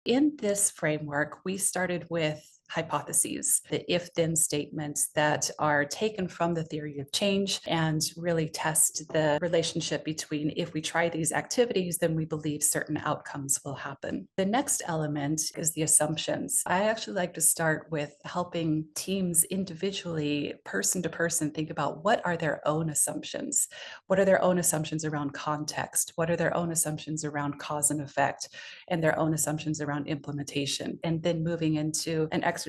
In this framework, we started with hypotheses, the if then statements that are taken from the theory of change and really test the relationship between if we try these activities, then we believe certain outcomes will happen. The next element is the assumptions. I actually like to start with helping teams individually, person to person, think about what are their own assumptions. What are their own assumptions around context? What are their own assumptions around cause and effect? And their own assumptions around implementation. And then moving into an exercise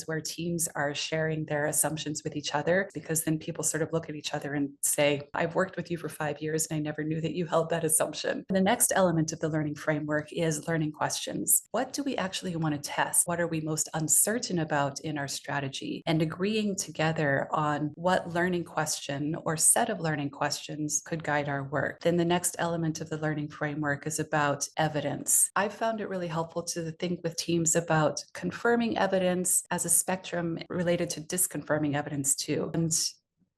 where teams are sharing their assumptions with each other, because then people sort of look at each other and say, I've worked with you for 5 years and I never knew that you held that assumption. The next element of the learning framework is learning questions. What do we actually want to test? What are we most uncertain about in our strategy? And agreeing together on what learning question or set of learning questions could guide our work. Then the next element of the learning framework is about evidence. I found it really helpful to think with teams about confirming evidence as a spectrum related to disconfirming evidence too. And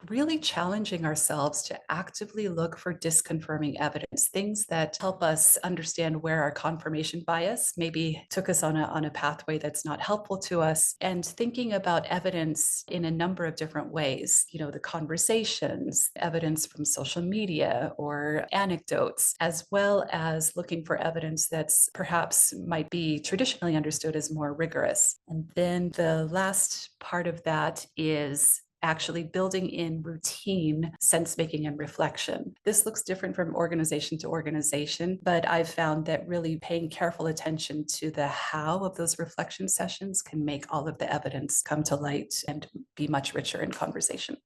really challenging ourselves to actively look for disconfirming evidence, things that help us understand where our confirmation bias maybe took us on a pathway that's not helpful to us, and thinking about evidence in a number of different ways. The conversations, evidence from social media or anecdotes, as well as looking for evidence that's perhaps might be traditionally understood as more rigorous. And then the last part of that is actually building in routine sense making and reflection. This looks different from organization to organization, but I've found that really paying careful attention to the how of those reflection sessions can make all of the evidence come to light and be much richer in conversation.